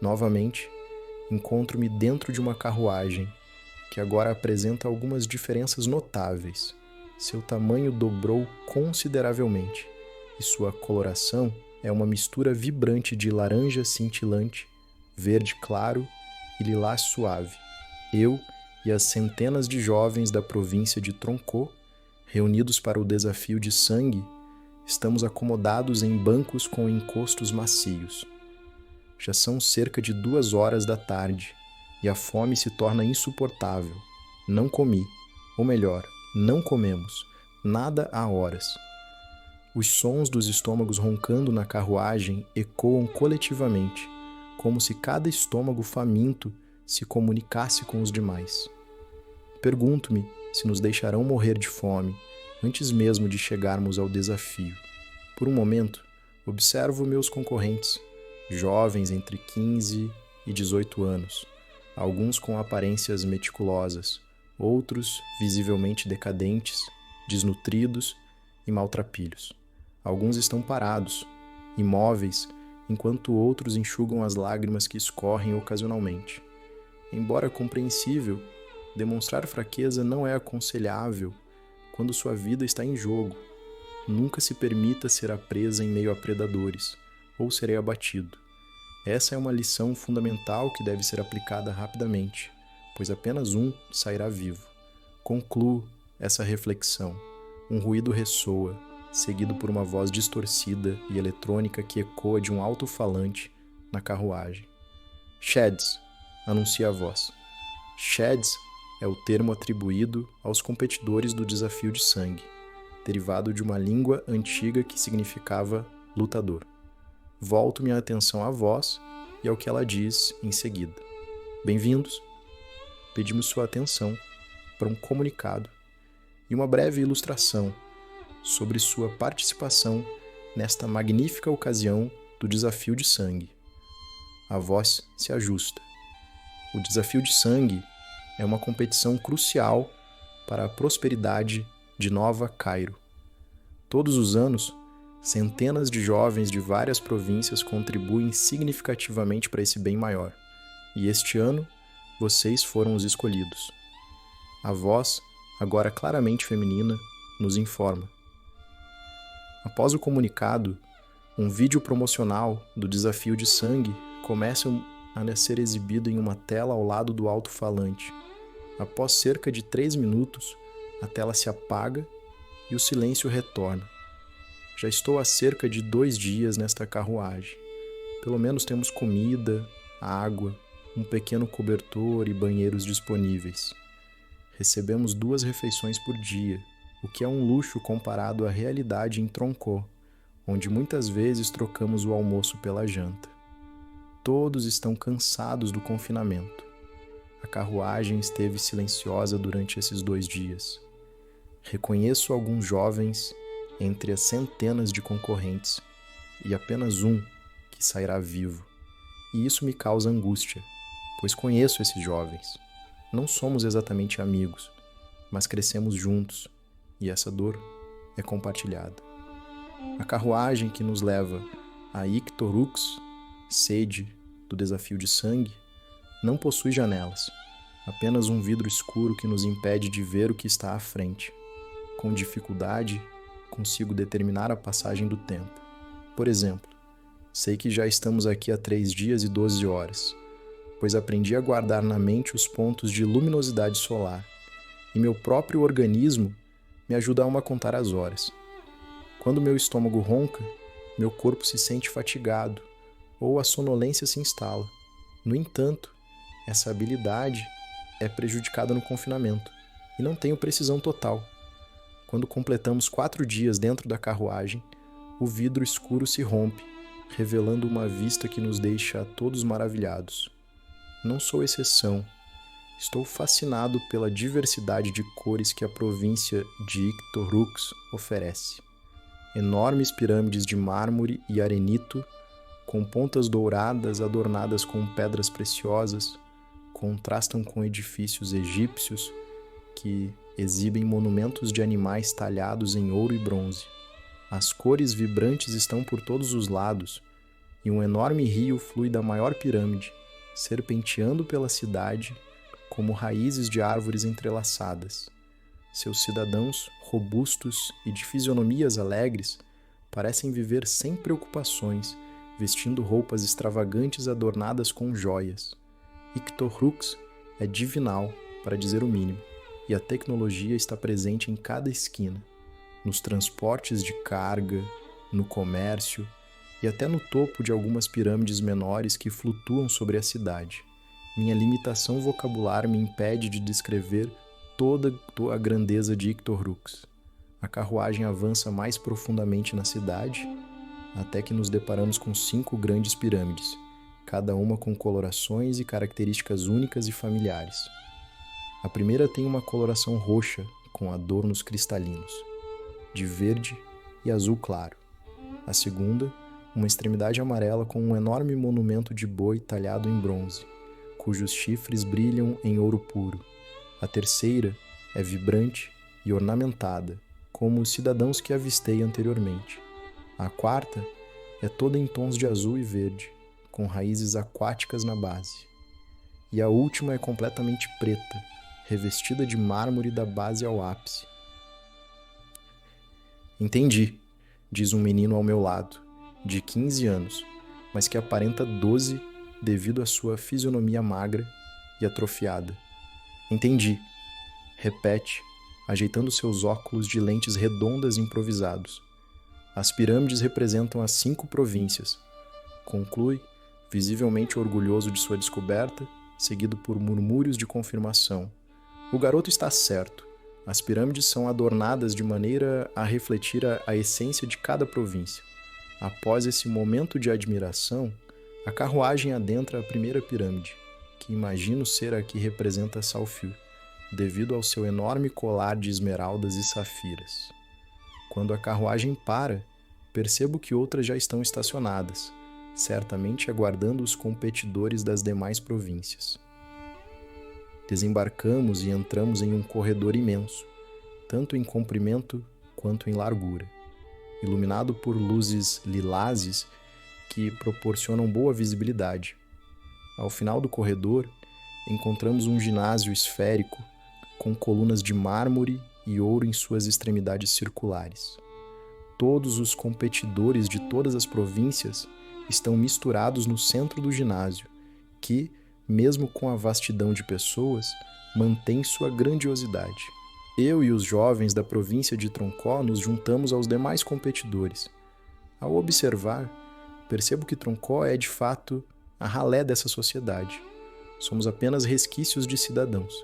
Novamente, encontro-me dentro de uma carruagem, que agora apresenta algumas diferenças notáveis. Seu tamanho dobrou consideravelmente, e sua coloração é uma mistura vibrante de laranja cintilante, verde claro e lilás suave. Eu e as centenas de jovens da província de Tronco, reunidos para o desafio de sangue, estamos acomodados em bancos com encostos macios. Já são cerca de 2 horas da tarde e a fome se torna insuportável. Não comi, ou melhor, não comemos, nada há horas. Os sons dos estômagos roncando na carruagem ecoam coletivamente, como se cada estômago faminto se comunicasse com os demais. Pergunto-me se nos deixarão morrer de fome antes mesmo de chegarmos ao desafio. Por um momento, observo meus concorrentes, jovens entre 15 e 18 anos, alguns com aparências meticulosas, outros visivelmente decadentes, desnutridos e maltrapilhos. Alguns estão parados, imóveis, enquanto outros enxugam as lágrimas que escorrem ocasionalmente. Embora compreensível, demonstrar fraqueza não é aconselhável quando sua vida está em jogo. Nunca se permita ser a presa em meio a predadores, ou serei abatido. Essa é uma lição fundamental que deve ser aplicada rapidamente, pois apenas um sairá vivo. Concluo essa reflexão. Um ruído ressoa, seguido por uma voz distorcida e eletrônica que ecoa de um alto-falante na carruagem. Sheds, anuncia a voz. Sheds é o termo atribuído aos competidores do desafio de sangue, derivado de uma língua antiga que significava lutador. Volto minha atenção à voz e ao que ela diz em seguida. Bem-vindos. Pedimos sua atenção para um comunicado e uma breve ilustração sobre sua participação nesta magnífica ocasião do desafio de sangue. A voz se ajusta. O desafio de sangue é uma competição crucial para a prosperidade de Nova Cairo. Todos os anos, centenas de jovens de várias províncias contribuem significativamente para esse bem maior. E este ano, vocês foram os escolhidos. A voz, agora claramente feminina, nos informa. Após o comunicado, um vídeo promocional do desafio de sangue começa a ser exibido em uma tela ao lado do alto-falante. Após cerca de 3 minutos, a tela se apaga e o silêncio retorna. Já estou há cerca de 2 dias nesta carruagem. Pelo menos temos comida, água, um pequeno cobertor e banheiros disponíveis. Recebemos 2 refeições por dia, o que é um luxo comparado à realidade em Tronco, onde muitas vezes trocamos o almoço pela janta. Todos estão cansados do confinamento. A carruagem esteve silenciosa durante esses 2 dias. Reconheço alguns jovens entre as centenas de concorrentes e apenas um que sairá vivo. E isso me causa angústia, pois conheço esses jovens. Não somos exatamente amigos, mas crescemos juntos e essa dor é compartilhada. A carruagem que nos leva a Ictorux, sede do desafio de sangue, não possui janelas, apenas um vidro escuro que nos impede de ver o que está à frente. Com dificuldade, consigo determinar a passagem do tempo. Por exemplo, sei que já estamos aqui há 3 dias e 12 horas, pois aprendi a guardar na mente os pontos de luminosidade solar, e meu próprio organismo me ajuda a contar as horas. Quando meu estômago ronca, meu corpo se sente fatigado, ou a sonolência se instala. No entanto, essa habilidade é prejudicada no confinamento, e não tenho precisão total. Quando completamos 4 dias dentro da carruagem, o vidro escuro se rompe, revelando uma vista que nos deixa a todos maravilhados. Não sou exceção. Estou fascinado pela diversidade de cores que a província de Ictorux oferece. Enormes pirâmides de mármore e arenito, com pontas douradas adornadas com pedras preciosas, contrastam com edifícios egípcios que exibem monumentos de animais talhados em ouro e bronze. As cores vibrantes estão por todos os lados, e um enorme rio flui da maior pirâmide, serpenteando pela cidade como raízes de árvores entrelaçadas. Seus cidadãos, robustos e de fisionomias alegres, parecem viver sem preocupações, vestindo roupas extravagantes adornadas com joias. Ictorrux é divinal, para dizer o mínimo, e a tecnologia está presente em cada esquina, nos transportes de carga, no comércio e até no topo de algumas pirâmides menores que flutuam sobre a cidade. Minha limitação vocabular me impede de descrever toda a grandeza de Ictorrux. A carruagem avança mais profundamente na cidade, até que nos deparamos com 5 grandes pirâmides, cada uma com colorações e características únicas e familiares. A primeira tem uma coloração roxa, com adornos cristalinos, de verde e azul claro. A segunda, uma extremidade amarela com um enorme monumento de boi talhado em bronze, cujos chifres brilham em ouro puro. A terceira é vibrante e ornamentada, como os cidadãos que avistei anteriormente. A quarta é toda em tons de azul e verde, com raízes aquáticas na base. E a última é completamente preta, revestida de mármore da base ao ápice. Entendi, diz um menino ao meu lado, de 15 anos, mas que aparenta 12 devido à sua fisionomia magra e atrofiada. Entendi, repete, ajeitando seus óculos de lentes redondas improvisados. As pirâmides representam as 5 províncias. Conclui, visivelmente orgulhoso de sua descoberta, seguido por murmúrios de confirmação. O garoto está certo. As pirâmides são adornadas de maneira a refletir a essência de cada província. Após esse momento de admiração, a carruagem adentra a primeira pirâmide, que imagino ser a que representa Salfiu, devido ao seu enorme colar de esmeraldas e safiras. Quando a carruagem para, percebo que outras já estão estacionadas, certamente aguardando os competidores das demais províncias. Desembarcamos e entramos em um corredor imenso, tanto em comprimento quanto em largura, iluminado por luzes lilazes que proporcionam boa visibilidade. Ao final do corredor, encontramos um ginásio esférico com colunas de mármore e ouro em suas extremidades circulares. Todos os competidores de todas as províncias estão misturados no centro do ginásio, que, mesmo com a vastidão de pessoas, mantém sua grandiosidade. Eu e os jovens da província de Troncó nos juntamos aos demais competidores. Ao observar, percebo que Troncó é de fato a ralé dessa sociedade. Somos apenas resquícios de cidadãos.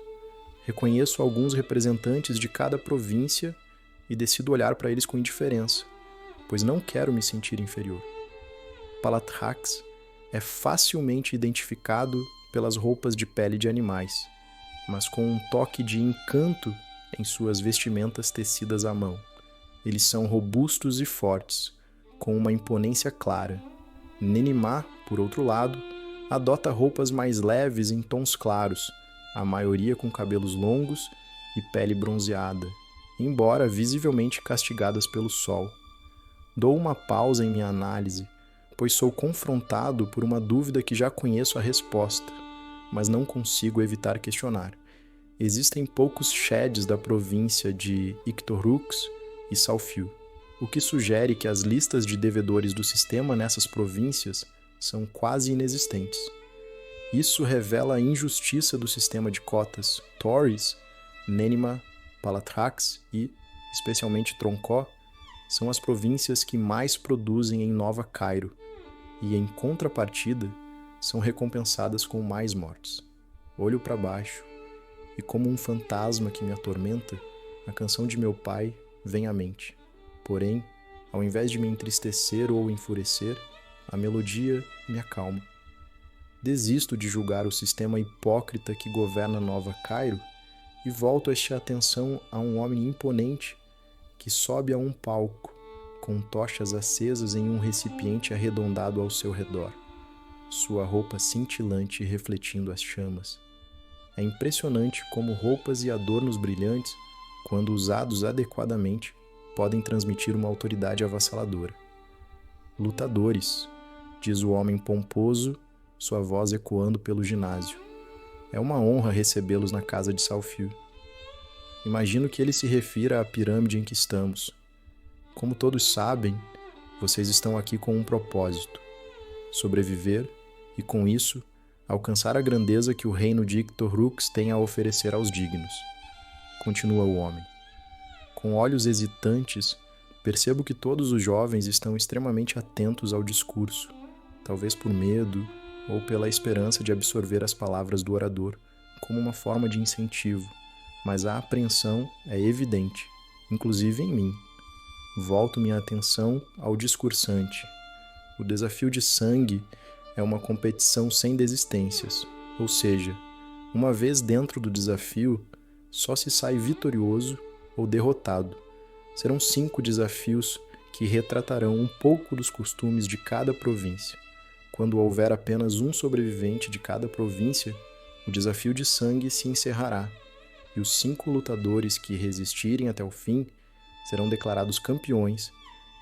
Reconheço alguns representantes de cada província e decido olhar para eles com indiferença, pois não quero me sentir inferior. Palatrax é facilmente identificado pelas roupas de pele de animais, mas com um toque de encanto em suas vestimentas tecidas à mão. Eles são robustos e fortes, com uma imponência clara. Nenimá, por outro lado, adota roupas mais leves em tons claros, a maioria com cabelos longos e pele bronzeada, embora visivelmente castigadas pelo sol. Dou uma pausa em minha análise, pois sou confrontado por uma dúvida que já conheço a resposta, mas não consigo evitar questionar. Existem poucos sheds da província de Ictorrux e Salfiu, o que sugere que as listas de devedores do sistema nessas províncias são quase inexistentes. Isso revela a injustiça do sistema de cotas. Torres, Nenimá, Palatrax e, especialmente, Troncó são as províncias que mais produzem em Nova Cairo e, em contrapartida, são recompensadas com mais mortes. Olho para baixo e, como um fantasma que me atormenta, a canção de meu pai vem à mente. Porém, ao invés de me entristecer ou enfurecer, a melodia me acalma. Desisto de julgar o sistema hipócrita que governa Nova Cairo e volto esta atenção a um homem imponente que sobe a um palco, com tochas acesas em um recipiente arredondado ao seu redor, sua roupa cintilante refletindo as chamas. É impressionante como roupas e adornos brilhantes, quando usados adequadamente, podem transmitir uma autoridade avassaladora. Lutadores, diz o homem pomposo, sua voz ecoando pelo ginásio. É uma honra recebê-los na casa de Salfir. Imagino que ele se refira à pirâmide em que estamos. Como todos sabem, vocês estão aqui com um propósito: sobreviver e, com isso, alcançar a grandeza que o reino de Ictor-Rux tem a oferecer aos dignos. Continua o homem. Com olhos hesitantes, percebo que todos os jovens estão extremamente atentos ao discurso, talvez por medo ou pela esperança de absorver as palavras do orador como uma forma de incentivo, mas a apreensão é evidente, inclusive em mim. Volto minha atenção ao discursante. O desafio de sangue é uma competição sem desistências, ou seja, uma vez dentro do desafio, só se sai vitorioso ou derrotado. Serão 5 desafios que retratarão um pouco dos costumes de cada província. Quando houver apenas um sobrevivente de cada província, o desafio de sangue se encerrará, e os 5 lutadores que resistirem até o fim serão declarados campeões,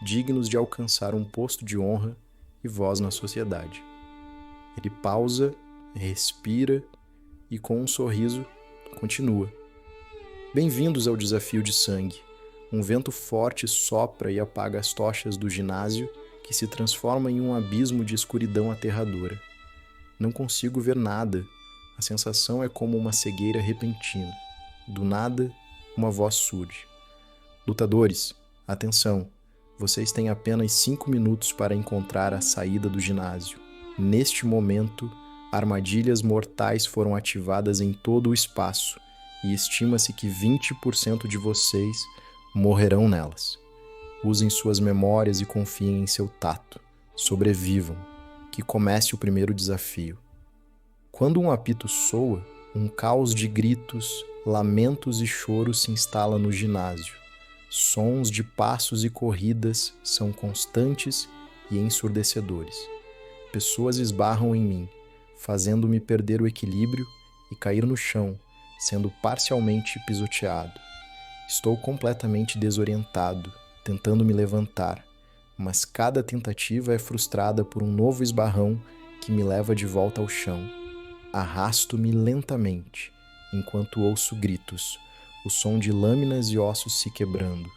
dignos de alcançar um posto de honra e voz na sociedade. Ele pausa, respira e, com um sorriso, continua. Bem-vindos ao desafio de sangue. Um vento forte sopra e apaga as tochas do ginásio, que se transforma em um abismo de escuridão aterradora. Não consigo ver nada. A sensação é como uma cegueira repentina. Do nada, uma voz surge. Lutadores, atenção! Vocês têm apenas 5 minutos para encontrar a saída do ginásio. Neste momento, armadilhas mortais foram ativadas em todo o espaço e estima-se que 20% de vocês morrerão nelas. Usem suas memórias e confiem em seu tato. Sobrevivam. Que comece o primeiro desafio. Quando um apito soa, um caos de gritos, lamentos e choros se instala no ginásio. Sons de passos e corridas são constantes e ensurdecedores. Pessoas esbarram em mim, fazendo-me perder o equilíbrio e cair no chão, sendo parcialmente pisoteado. Estou completamente desorientado, tentando me levantar, mas cada tentativa é frustrada por um novo esbarrão que me leva de volta ao chão. Arrasto-me lentamente, enquanto ouço gritos, o som de lâminas e ossos se quebrando.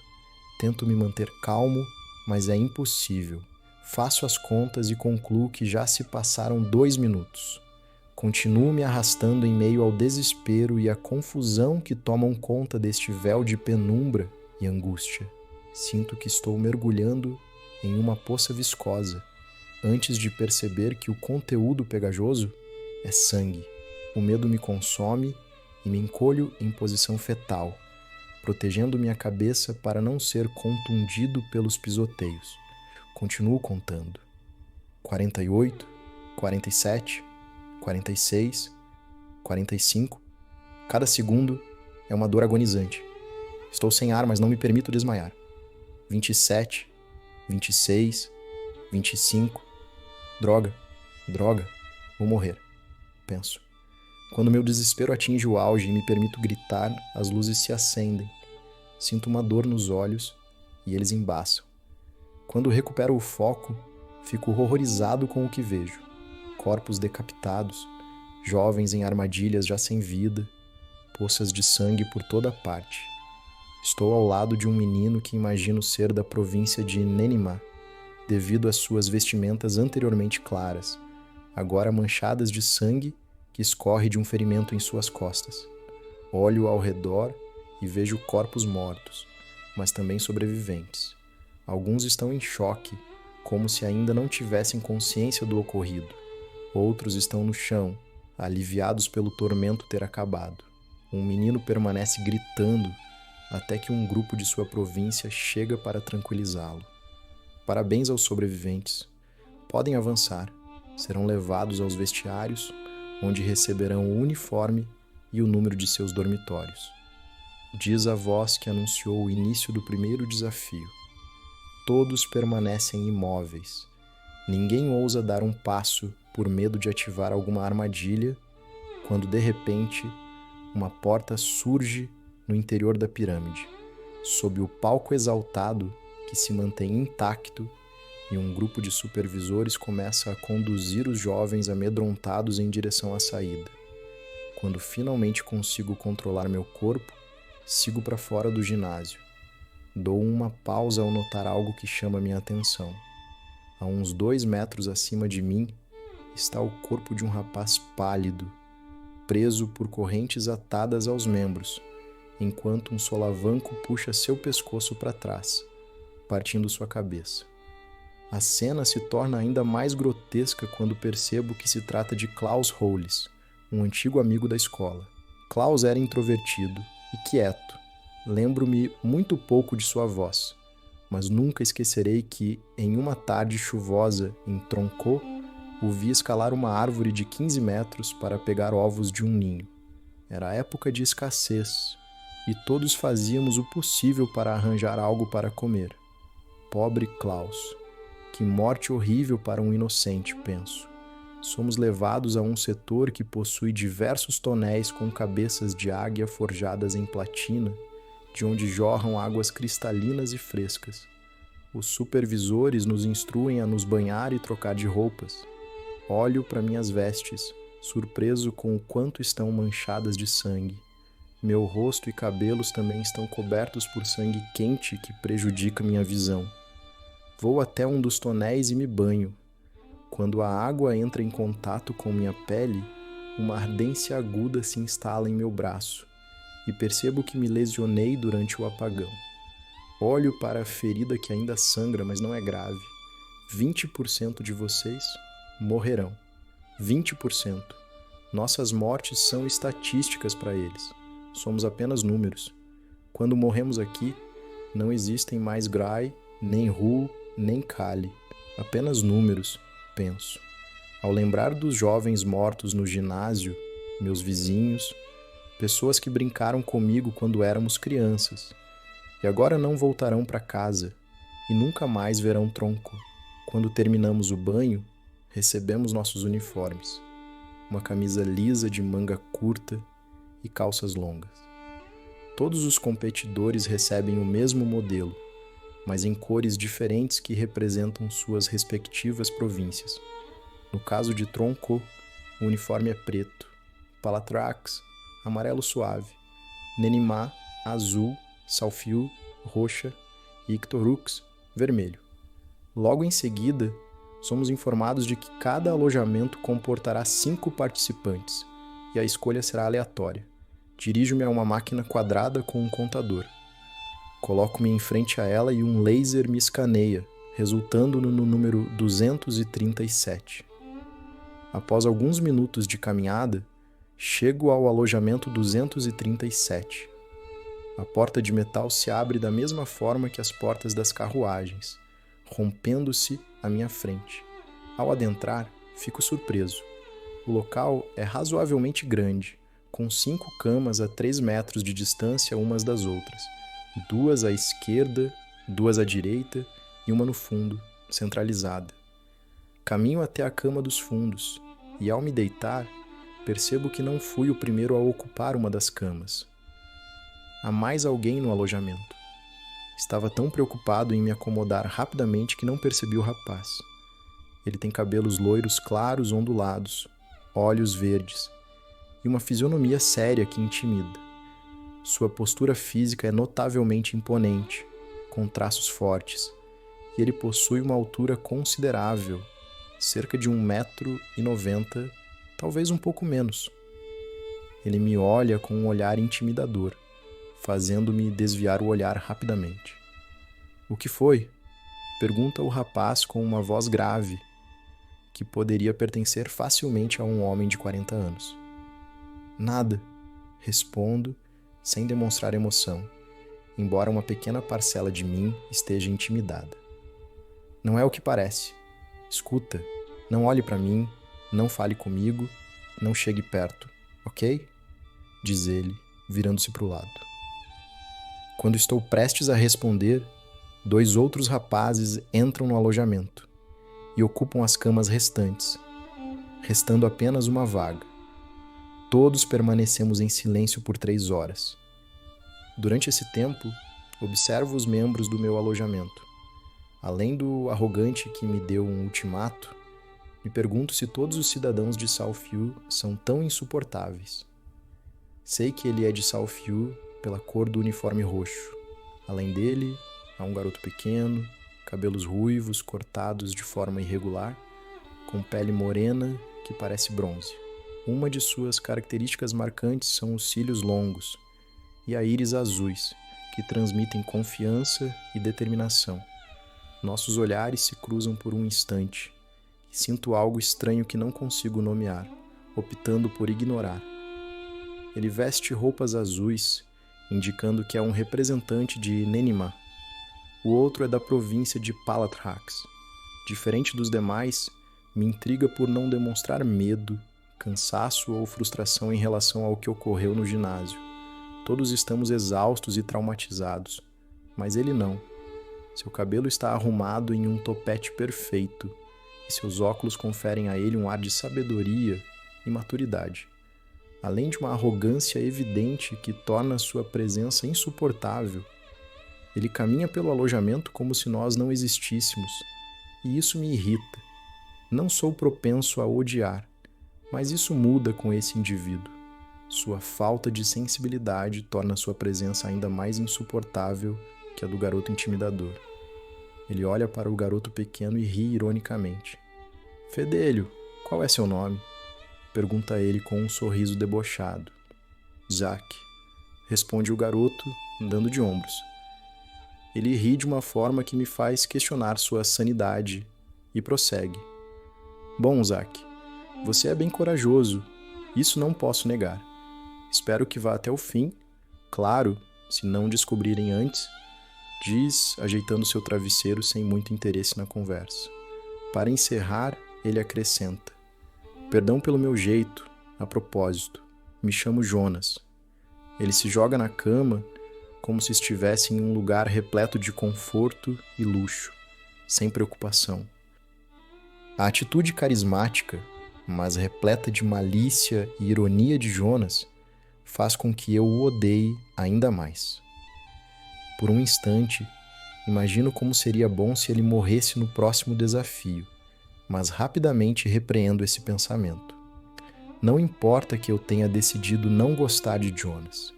Tento me manter calmo, mas é impossível. Faço as contas e concluo que já se passaram 2 minutos. Continuo me arrastando em meio ao desespero e à confusão que tomam conta deste véu de penumbra e angústia. Sinto que estou mergulhando em uma poça viscosa, antes de perceber que o conteúdo pegajoso é sangue. O medo me consome e me encolho em posição fetal, protegendo minha cabeça para não ser contundido pelos pisoteios. Continuo contando. 48, 47, 46, 45. Cada segundo é uma dor agonizante. Estou sem ar, mas não me permito desmaiar. 27, 26, 25. Droga, vou morrer, penso. Quando meu desespero atinge o auge e me permito gritar, as luzes se acendem. Sinto uma dor nos olhos e eles embaçam. Quando recupero o foco, fico horrorizado com o que vejo. Corpos decapitados, jovens em armadilhas já sem vida, poças de sangue por toda parte. Estou ao lado de um menino que imagino ser da província de Nenimá, devido às suas vestimentas anteriormente claras, agora manchadas de sangue que escorre de um ferimento em suas costas. Olho ao redor e vejo corpos mortos, mas também sobreviventes. Alguns estão em choque, como se ainda não tivessem consciência do ocorrido. Outros estão no chão, aliviados pelo tormento ter acabado. Um menino permanece gritando até que um grupo de sua província chega para tranquilizá-lo. Parabéns aos sobreviventes. Podem avançar. Serão levados aos vestiários, onde receberão o uniforme e o número de seus dormitórios. Diz a voz que anunciou o início do primeiro desafio. Todos permanecem imóveis. Ninguém ousa dar um passo por medo de ativar alguma armadilha, quando de repente uma porta surge no interior da pirâmide. Sob o palco exaltado que se mantém intacto, e um grupo de supervisores começa a conduzir os jovens amedrontados em direção à saída. Quando finalmente consigo controlar meu corpo, sigo para fora do ginásio. Dou uma pausa ao notar algo que chama minha atenção. A uns 2 metros acima de mim está o corpo de um rapaz pálido, preso por correntes atadas aos membros, enquanto um solavanco puxa seu pescoço para trás, partindo sua cabeça. A cena se torna ainda mais grotesca quando percebo que se trata de Klaus Hollis, um antigo amigo da escola. Klaus era introvertido e quieto. Lembro-me muito pouco de sua voz, mas nunca esquecerei que, em uma tarde chuvosa em Tronco, o vi escalar uma árvore de 15 metros para pegar ovos de um ninho. Era época de escassez, e todos fazíamos o possível para arranjar algo para comer. Pobre Klaus. Que morte horrível para um inocente, penso. Somos levados a um setor que possui diversos tonéis com cabeças de águia forjadas em platina, de onde jorram águas cristalinas e frescas. Os supervisores nos instruem a nos banhar e trocar de roupas. Olho para minhas vestes, surpreso com o quanto estão manchadas de sangue. Meu rosto e cabelos também estão cobertos por sangue quente que prejudica minha visão. Vou até um dos tonéis e me banho. Quando a água entra em contato com minha pele, uma ardência aguda se instala em meu braço e percebo que me lesionei durante o apagão. Olho para a ferida que ainda sangra, mas não é grave. 20% de vocês morrerão. 20%. Nossas mortes são estatísticas para eles. Somos apenas números. Quando morremos aqui, não existem mais Grai, nem Ru, nem Kali. Apenas números, penso. Ao lembrar dos jovens mortos no ginásio, meus vizinhos, pessoas que brincaram comigo quando éramos crianças, e agora não voltarão para casa e nunca mais verão Tronco. Quando terminamos o banho, recebemos nossos uniformes. Uma camisa lisa de manga curta e calças longas. Todos os competidores recebem o mesmo modelo, mas em cores diferentes que representam suas respectivas províncias. No caso de Tronco, o uniforme é preto, Palatrax, amarelo suave, Nenimá, azul, Salfiu, roxa e Ictorux, vermelho. Logo em seguida, somos informados de que cada alojamento comportará 5 participantes e a escolha será aleatória. Dirijo-me a uma máquina quadrada com um contador. Coloco-me em frente a ela e um laser me escaneia, resultando no número 237. Após alguns minutos de caminhada, chego ao alojamento 237. A porta de metal se abre da mesma forma que as portas das carruagens, rompendo-se à minha frente. Ao adentrar, fico surpreso. O local é razoavelmente grande, com 5 camas a 3 metros de distância umas das outras, 2 à esquerda, 2 à direita e uma no fundo, centralizada. Caminho até a cama dos fundos e, ao me deitar, percebo que não fui o primeiro a ocupar uma das camas. Há mais alguém no alojamento. Estava tão preocupado em me acomodar rapidamente que não percebi o rapaz. Ele tem cabelos loiros claros ondulados, olhos verdes e uma fisionomia séria que intimida. Sua postura física é notavelmente imponente, com traços fortes, e ele possui uma altura considerável, cerca de 1,90 m, talvez um pouco menos. Ele me olha com um olhar intimidador, fazendo-me desviar o olhar rapidamente. "O que foi?" pergunta o rapaz com uma voz grave, que poderia pertencer facilmente a um homem de 40 anos. "Nada", respondo, sem demonstrar emoção, embora uma pequena parcela de mim esteja intimidada. "Não é o que parece. Escuta, não olhe para mim, não fale comigo, não chegue perto, ok?" diz ele, virando-se para o lado. Quando estou prestes a responder, 2 outros rapazes entram no alojamento e ocupam as camas restantes, restando apenas uma vaga. Todos permanecemos em silêncio por 3 horas. Durante esse tempo, observo os membros do meu alojamento. Além do arrogante que me deu um ultimato, me pergunto se todos os cidadãos de Southview são tão insuportáveis. Sei que ele é de Southview pela cor do uniforme roxo. Além dele, há um garoto pequeno, cabelos ruivos cortados de forma irregular, com pele morena que parece bronze. Uma de suas características marcantes são os cílios longos e a íris azuis, que transmitem confiança e determinação. Nossos olhares se cruzam por um instante e sinto algo estranho que não consigo nomear, optando por ignorar. Ele veste roupas azuis, indicando que é um representante de Nenima. O outro é da província de Palatrax. Diferente dos demais, me intriga por não demonstrar medo, cansaço ou frustração em relação ao que ocorreu no ginásio. Todos estamos exaustos e traumatizados, mas ele não. Seu cabelo está arrumado em um topete perfeito, e seus óculos conferem a ele um ar de sabedoria e maturidade. Além de uma arrogância evidente que torna sua presença insuportável, ele caminha pelo alojamento como se nós não existíssemos, e isso me irrita. Não sou propenso a odiar, mas isso muda com esse indivíduo. Sua falta de sensibilidade torna sua presença ainda mais insuportável que a do garoto intimidador. Ele olha para o garoto pequeno e ri ironicamente. Fedelho, qual é seu nome? Pergunta ele com um sorriso debochado. Zack, responde o garoto, andando de ombros. Ele ri de uma forma que me faz questionar sua sanidade e prossegue. Bom, Zack, você é bem corajoso, isso não posso negar. Espero que vá até o fim, claro, se não descobrirem antes, diz, ajeitando seu travesseiro sem muito interesse na conversa. Para encerrar, ele acrescenta. Perdão pelo meu jeito, a propósito, me chamo Jonas. Ele se joga na cama como se estivesse em um lugar repleto de conforto e luxo, sem preocupação. A atitude carismática, mas repleta de malícia e ironia de Jonas, faz com que eu o odeie ainda mais. Por um instante, imagino como seria bom se ele morresse no próximo desafio, mas rapidamente repreendo esse pensamento. Não importa que eu tenha decidido não gostar de Jonas.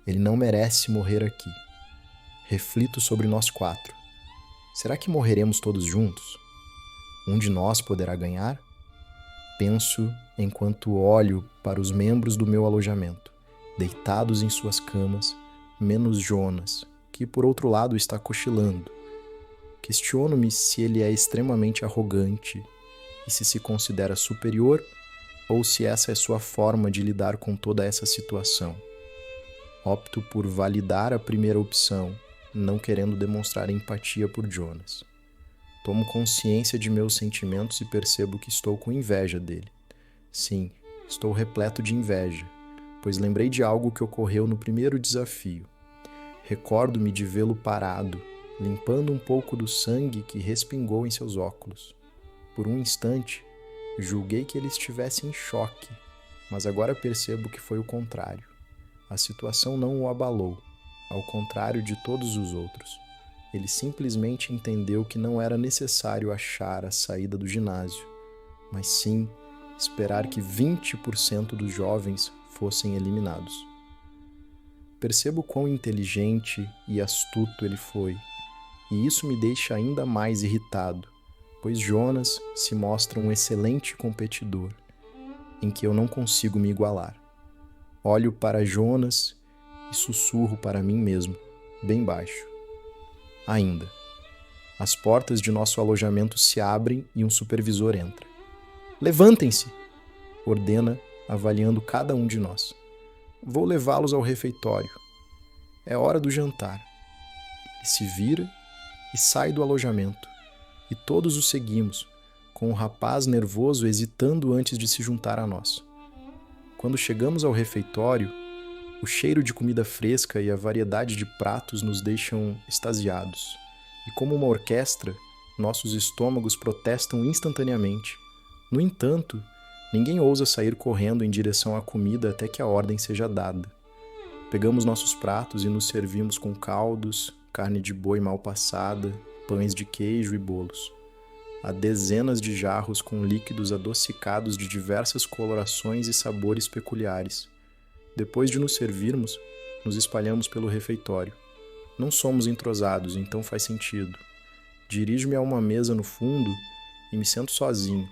Ele não merece morrer aqui. Reflito sobre nós quatro. Será que morreremos todos juntos? Um de nós poderá ganhar? Penso enquanto olho para os membros do meu alojamento, deitados em suas camas, menos Jonas, que por outro lado está cochilando. Questiono-me se ele é extremamente arrogante e se considera superior ou se essa é sua forma de lidar com toda essa situação. Opto por validar a primeira opção, não querendo demonstrar empatia por Jonas. Tomo consciência de meus sentimentos e percebo que estou com inveja dele. Sim, estou repleto de inveja, pois lembrei de algo que ocorreu no primeiro desafio. Recordo-me de vê-lo parado, limpando um pouco do sangue que respingou em seus óculos. Por um instante, julguei que ele estivesse em choque, mas agora percebo que foi o contrário. A situação não o abalou, ao contrário de todos os outros. Ele simplesmente entendeu que não era necessário achar a saída do ginásio, mas sim esperar que 20% dos jovens fossem eliminados. Percebo quão inteligente e astuto ele foi, e isso me deixa ainda mais irritado, pois Jonas se mostra um excelente competidor, em que eu não consigo me igualar. Olho para Jonas e sussurro para mim mesmo, bem baixo. Ainda. As portas de nosso alojamento se abrem e um supervisor entra. Levantem-se! Ordena, avaliando cada um de nós. Vou levá-los ao refeitório. É hora do jantar. Ele se vira e sai do alojamento, e todos o seguimos, com o rapaz nervoso hesitando antes de se juntar a nós. Quando chegamos ao refeitório, o cheiro de comida fresca e a variedade de pratos nos deixam extasiados, e como uma orquestra, nossos estômagos protestam instantaneamente. No entanto, ninguém ousa sair correndo em direção à comida até que a ordem seja dada. Pegamos nossos pratos e nos servimos com caldos, carne de boi mal passada, pães de queijo e bolos. Há dezenas de jarros com líquidos adocicados de diversas colorações e sabores peculiares. Depois de nos servirmos, nos espalhamos pelo refeitório. Não somos entrosados, então faz sentido. Dirijo-me a uma mesa no fundo e me sento sozinho.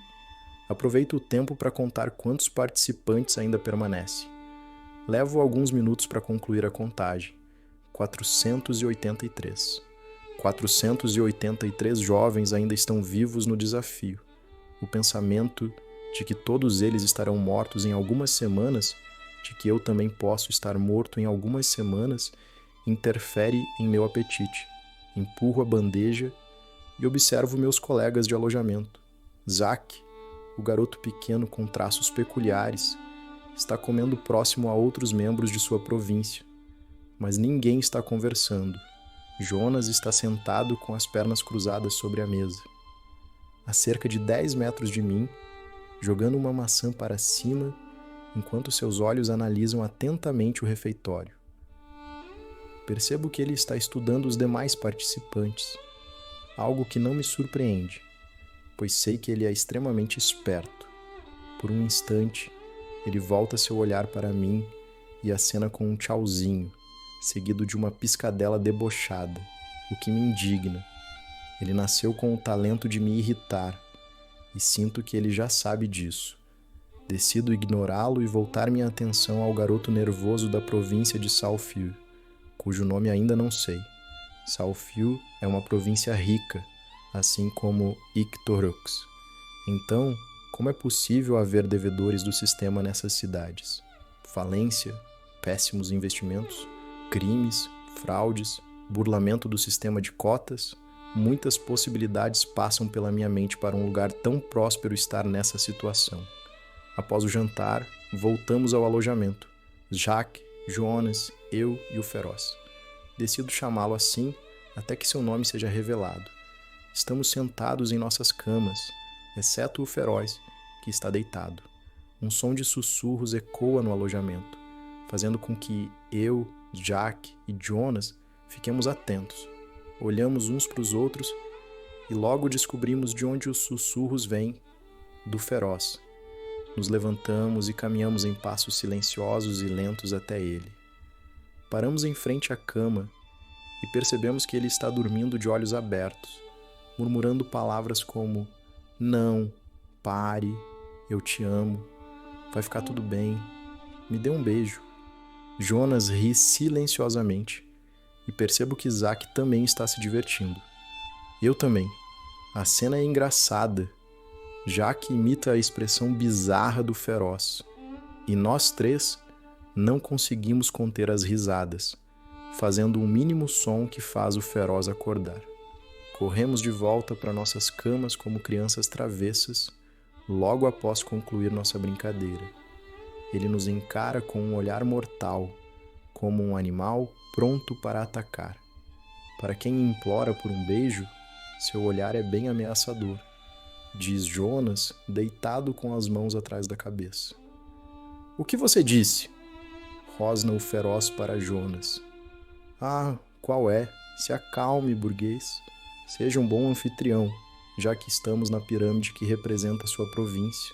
Aproveito o tempo para contar quantos participantes ainda permanecem. Levo alguns minutos para concluir a contagem. 483. 483 jovens ainda estão vivos no desafio. O pensamento de que todos eles estarão mortos em algumas semanas, de que eu também posso estar morto em algumas semanas, interfere em meu apetite. Empurro a bandeja e observo meus colegas de alojamento. Zack, o garoto pequeno com traços peculiares, está comendo próximo a outros membros de sua província. Mas ninguém está conversando. Jonas está sentado com as pernas cruzadas sobre a mesa. A cerca de 10 metros de mim, jogando uma maçã para cima, enquanto seus olhos analisam atentamente o refeitório. Percebo que ele está estudando os demais participantes, algo que não me surpreende, pois sei que ele é extremamente esperto. Por um instante, ele volta seu olhar para mim e acena com um tchauzinho, seguido de uma piscadela debochada, o que me indigna. Ele nasceu com o talento de me irritar, e sinto que ele já sabe disso. Decido ignorá-lo e voltar minha atenção ao garoto nervoso da província de Southfield, cujo nome ainda não sei. Southfield é uma província rica, assim como Ictorux. Então, como é possível haver devedores do sistema nessas cidades? Falência, péssimos investimentos, crimes, fraudes, burlamento do sistema de cotas? Muitas possibilidades passam pela minha mente para um lugar tão próspero estar nessa situação. Após o jantar, voltamos ao alojamento. Jack, Jonas, eu e o Feroz. Decido chamá-lo assim até que seu nome seja revelado. Estamos sentados em nossas camas, exceto o Feroz, que está deitado. Um som de sussurros ecoa no alojamento, fazendo com que eu, Jack e Jonas fiquemos atentos. Olhamos uns para os outros e logo descobrimos de onde os sussurros vêm: do Feroz. Nos levantamos e caminhamos em passos silenciosos e lentos até ele. Paramos em frente à cama e percebemos que ele está dormindo de olhos abertos, murmurando palavras como: não, pare, eu te amo, vai ficar tudo bem, me dê um beijo. Jonas ri silenciosamente e percebo que Zack também está se divertindo. Eu também. A cena é engraçada. Jack imita a expressão bizarra do Feroz. E nós três não conseguimos conter as risadas, fazendo um mínimo som que faz o Feroz acordar. Corremos de volta para nossas camas como crianças travessas, logo após concluir nossa brincadeira. Ele nos encara com um olhar mortal, como um animal pronto para atacar. Para quem implora por um beijo, seu olhar é bem ameaçador, diz Jonas, deitado com as mãos atrás da cabeça. O que você disse? Rosna o Feroz para Jonas. Ah, qual é? Se acalme, burguês. Seja um bom anfitrião, já que estamos na pirâmide que representa sua província.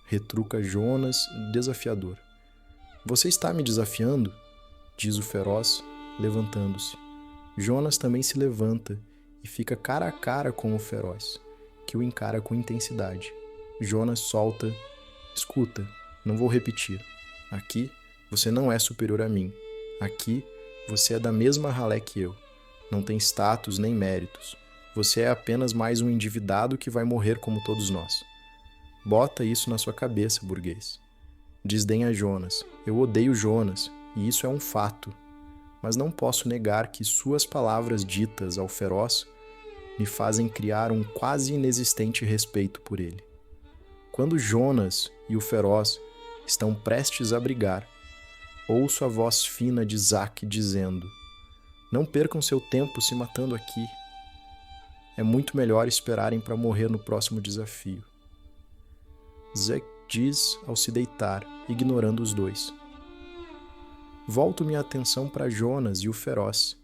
Retruca Jonas, desafiador. Você está me desafiando? Diz o Feroz, levantando-se. Jonas também se levanta e fica cara a cara com o Feroz, que o encara com intensidade. Jonas solta: escuta, não vou repetir. Aqui, você não é superior a mim. Aqui, você é da mesma ralé que eu. Não tem status nem méritos. Você é apenas mais um endividado que vai morrer como todos nós. Bota isso na sua cabeça, burguês. Desdenha Jonas. Eu odeio Jonas, e isso é um fato. Mas não posso negar que suas palavras ditas ao Feroz me fazem criar um quase inexistente respeito por ele. Quando Jonas e o Feroz estão prestes a brigar, ouço a voz fina de Zack dizendo: não percam seu tempo se matando aqui. É muito melhor esperarem para morrer no próximo desafio. Zack diz ao se deitar, ignorando os dois. Volto minha atenção para Jonas e o Feroz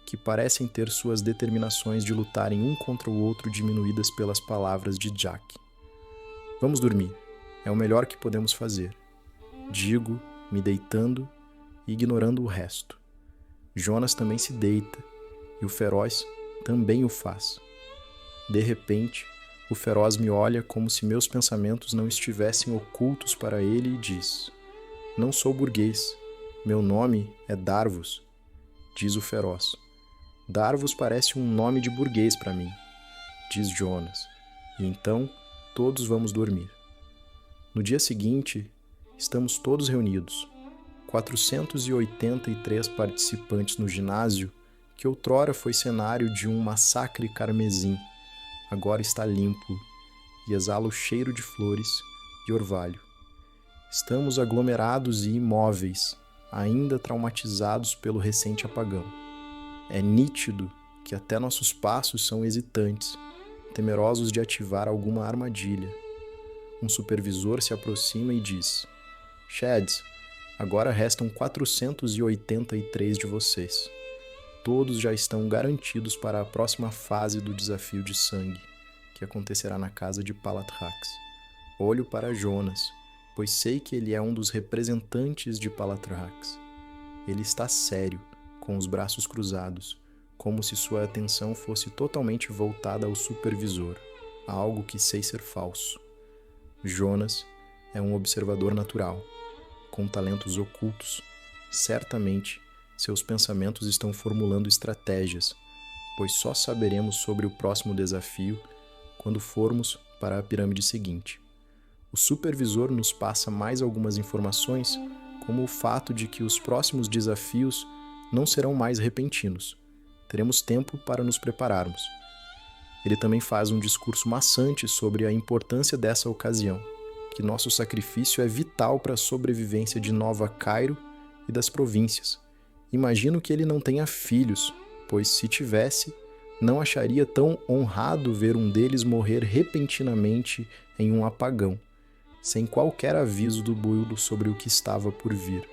que parecem ter suas determinações de lutarem um contra o outro diminuídas pelas palavras de Jack. Vamos dormir. É o melhor que podemos fazer. Digo, me deitando e ignorando o resto. Jonas também se deita, e o feroz também o faz. De repente, o feroz me olha como se meus pensamentos não estivessem ocultos para ele e diz: Não sou burguês. Meu nome é Darvus, diz o feroz. Darvus parece um nome de burguês para mim, diz Jonas. E então, todos vamos dormir. No dia seguinte, estamos todos reunidos. 483 participantes no ginásio, que outrora foi cenário de um massacre carmesim, agora está limpo e exala o cheiro de flores e orvalho. Estamos aglomerados e imóveis, ainda traumatizados pelo recente apagão. É nítido que até nossos passos são hesitantes, temerosos de ativar alguma armadilha. Um supervisor se aproxima e diz: Shads, agora restam 483 de vocês. Todos já estão garantidos para a próxima fase do desafio de sangue, que acontecerá na casa de Palatrax. Olho para Jonas, pois sei que ele é um dos representantes de Palatrax. Ele está sério, com os braços cruzados, como se sua atenção fosse totalmente voltada ao supervisor, algo que sei ser falso. Jonas é um observador natural, com talentos ocultos. Certamente, seus pensamentos estão formulando estratégias, pois só saberemos sobre o próximo desafio quando formos para a pirâmide seguinte. O supervisor nos passa mais algumas informações, como o fato de que os próximos desafios não serão mais repentinos. Teremos tempo para nos prepararmos. Ele também faz um discurso maçante sobre a importância dessa ocasião, que nosso sacrifício é vital para a sobrevivência de Nova Cairo e das províncias. Imagino que ele não tenha filhos, pois se tivesse, não acharia tão honrado ver um deles morrer repentinamente em um apagão, sem qualquer aviso do Buildo sobre o que estava por vir.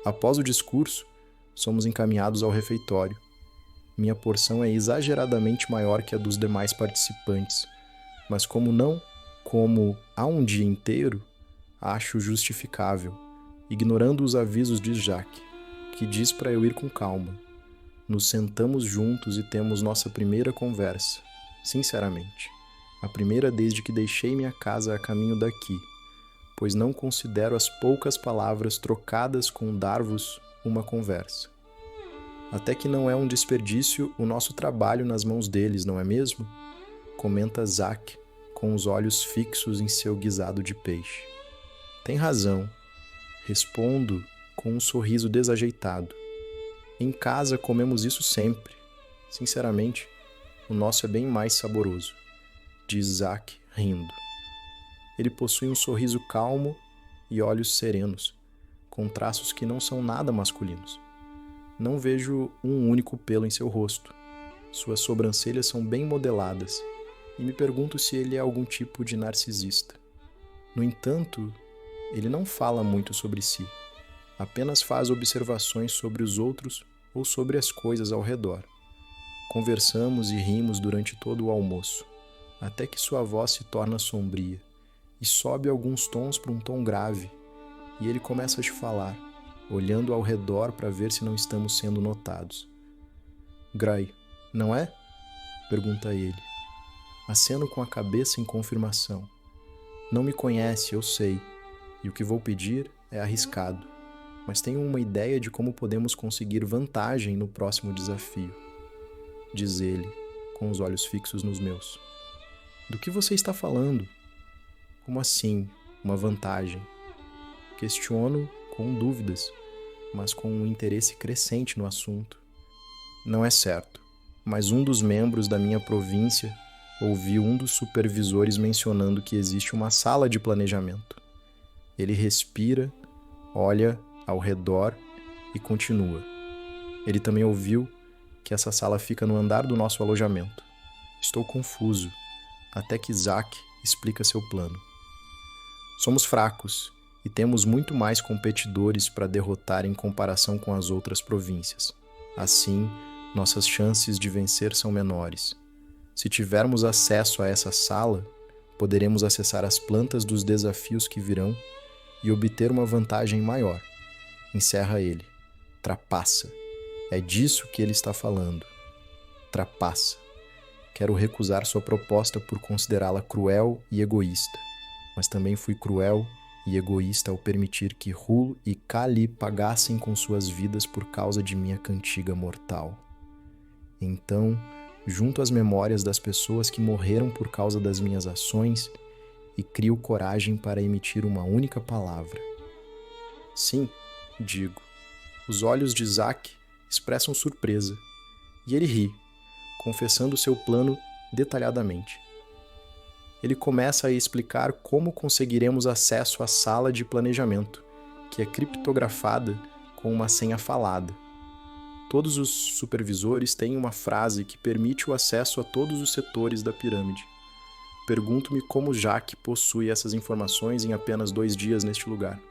Após o discurso, somos encaminhados ao refeitório. Minha porção é exageradamente maior que a dos demais participantes, mas como não como há um dia inteiro, acho justificável, ignorando os avisos de Jack, que diz para eu ir com calma. Nos sentamos juntos e temos nossa primeira conversa, sinceramente. A primeira desde que deixei minha casa a caminho daqui, pois não considero as poucas palavras trocadas com Darvus uma conversa. Até que não é um desperdício o nosso trabalho nas mãos deles, não é mesmo? Comenta Zack, com os olhos fixos em seu guisado de peixe. Tem razão. Respondo com um sorriso desajeitado. Em casa comemos isso sempre. Sinceramente, o nosso é bem mais saboroso, diz Zack, rindo. Ele possui um sorriso calmo e olhos serenos, com traços que não são nada masculinos. Não vejo um único pelo em seu rosto. Suas sobrancelhas são bem modeladas, e me pergunto se ele é algum tipo de narcisista. No entanto, ele não fala muito sobre si, apenas faz observações sobre os outros ou sobre as coisas ao redor. Conversamos e rimos durante todo o almoço, até que sua voz se torna sombria e sobe alguns tons para um tom grave, e ele começa a te falar, olhando ao redor para ver se não estamos sendo notados. Gray, não é? Pergunta ele. Aceno com a cabeça em confirmação. Não me conhece, eu sei, e o que vou pedir é arriscado, mas tenho uma ideia de como podemos conseguir vantagem no próximo desafio, diz ele, com os olhos fixos nos meus. Do que você está falando? Como assim, uma vantagem? Questiono com dúvidas, mas com um interesse crescente no assunto. Não é certo, mas um dos membros da minha província ouviu um dos supervisores mencionando que existe uma sala de planejamento. Ele respira, olha ao redor e continua. Ele também ouviu que essa sala fica no andar do nosso alojamento. Estou confuso, até que Zack explica seu plano. Somos fracos e temos muito mais competidores para derrotar em comparação com as outras províncias. Assim, nossas chances de vencer são menores. Se tivermos acesso a essa sala, poderemos acessar as plantas dos desafios que virão e obter uma vantagem maior. Encerra ele. Trapaça. É disso que ele está falando. Trapaça. Quero recusar sua proposta por considerá-la cruel e egoísta, mas também fui cruel e egoísta ao permitir que Hul e Kali pagassem com suas vidas por causa de minha cantiga mortal. Então, junto às memórias das pessoas que morreram por causa das minhas ações, e crio coragem para emitir uma única palavra. Sim, digo. Os olhos de Zack expressam surpresa, e ele ri, confessando seu plano detalhadamente. Ele começa a explicar como conseguiremos acesso à sala de planejamento, que é criptografada com uma senha falada. Todos os supervisores têm uma frase que permite o acesso a todos os setores da pirâmide. Pergunto-me como Jack possui essas informações em apenas 2 dias neste lugar,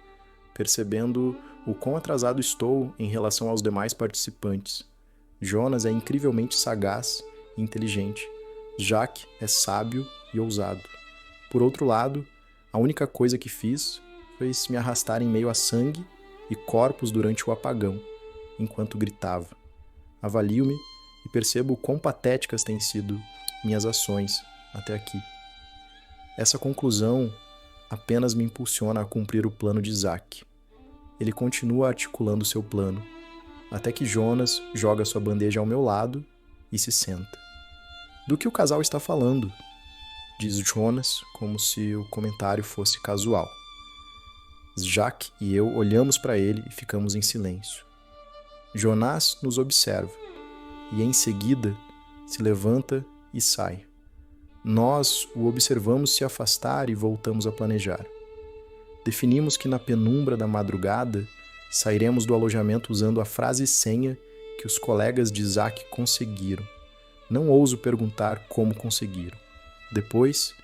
percebendo o quão atrasado estou em relação aos demais participantes. Jonas é incrivelmente sagaz e inteligente. Jack é sábio e ousado. Por outro lado, a única coisa que fiz foi me arrastar em meio a sangue e corpos durante o apagão, enquanto gritava. Avalio-me e percebo o quão patéticas têm sido minhas ações até aqui. Essa conclusão apenas me impulsiona a cumprir o plano de Zack. Ele continua articulando seu plano, até que Jonas joga sua bandeja ao meu lado e se senta. Do que o casal está falando? Diz Jonas, como se o comentário fosse casual. Jack e eu olhamos para ele e ficamos em silêncio. Jonas nos observa e, em seguida, se levanta e sai. Nós o observamos se afastar e voltamos a planejar. Definimos que na penumbra da madrugada sairemos do alojamento usando a frase senha que os colegas de Zack conseguiram. Não ouso perguntar como conseguiram. Depois,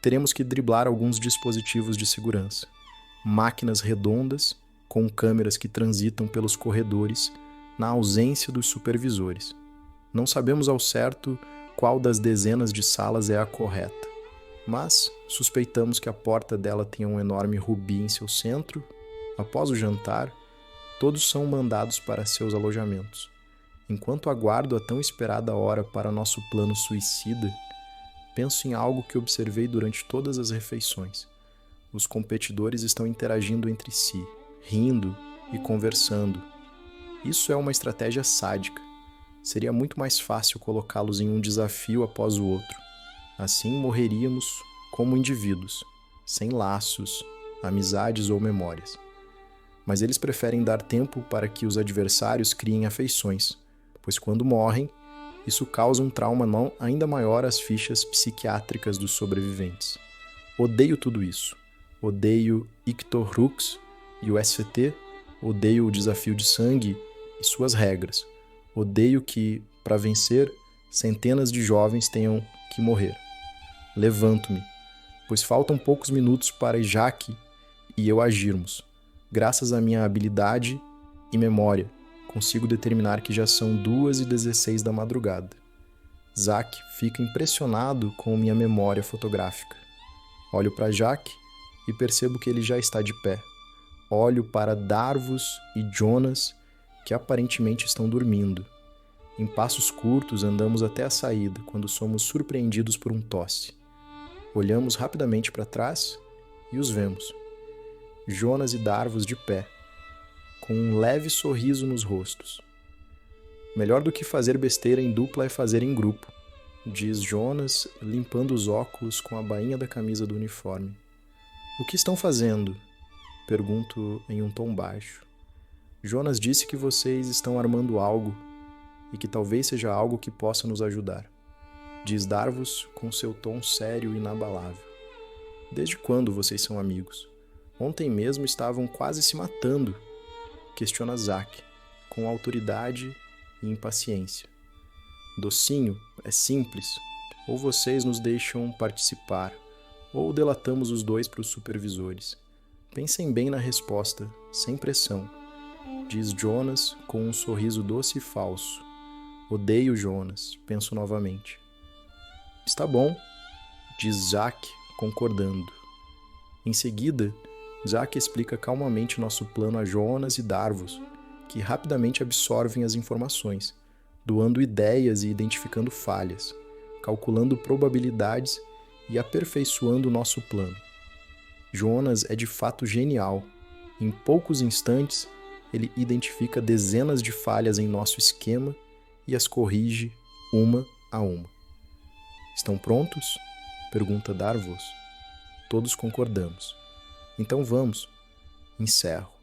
teremos que driblar alguns dispositivos de segurança. Máquinas redondas com câmeras que transitam pelos corredores na ausência dos supervisores. Não sabemos ao certo qual das dezenas de salas é a correta, mas suspeitamos que a porta dela tenha um enorme rubi em seu centro. Após o jantar, todos são mandados para seus alojamentos. Enquanto aguardo a tão esperada hora para nosso plano suicida, penso em algo que observei durante todas as refeições. Os competidores estão interagindo entre si, rindo e conversando. Isso é uma estratégia sádica. Seria muito mais fácil colocá-los em um desafio após o outro. Assim morreríamos como indivíduos, sem laços, amizades ou memórias. Mas eles preferem dar tempo para que os adversários criem afeições, pois quando morrem, isso causa um trauma ainda maior às fichas psiquiátricas dos sobreviventes. Odeio tudo isso. Odeio Ictorux e o SCT, odeio o desafio de sangue e suas regras. Odeio que, para vencer, centenas de jovens tenham que morrer. Levanto-me, pois faltam poucos minutos para Jack e eu agirmos. Graças à minha habilidade e memória, consigo determinar que já são 2h16 da madrugada. Zack fica impressionado com minha memória fotográfica. Olho para Jack e percebo que ele já está de pé. Olho para Darvus e Jonas, que aparentemente estão dormindo. Em passos curtos andamos até a saída, quando somos surpreendidos por um tosse. Olhamos rapidamente para trás e os vemos. Jonas e Darvus de pé, com um leve sorriso nos rostos. Melhor do que fazer besteira em dupla é fazer em grupo, diz Jonas, limpando os óculos com a bainha da camisa do uniforme. O que estão fazendo? Pergunto em um tom baixo. Jonas disse que vocês estão armando algo e que talvez seja algo que possa nos ajudar, diz Darvus com seu tom sério e inabalável. Desde quando vocês são amigos? Ontem mesmo estavam quase se matando, questiona Zack, com autoridade e impaciência. Docinho, é simples. Ou vocês nos deixam participar, ou delatamos os dois para os supervisores. Pensem bem na resposta, sem pressão. diz Jonas com um sorriso doce e falso. Odeio Jonas, penso novamente. Está bom, diz Jack, concordando. Em seguida, Jack explica calmamente nosso plano a Jonas e Darvos, que rapidamente absorvem as informações, doando ideias e identificando falhas, calculando probabilidades e aperfeiçoando o nosso plano. Jonas é de fato genial. Em poucos instantes, ele identifica dezenas de falhas em nosso esquema e as corrige uma a uma. Estão prontos? Pergunta Darvos. Todos concordamos. Então vamos. Encerro.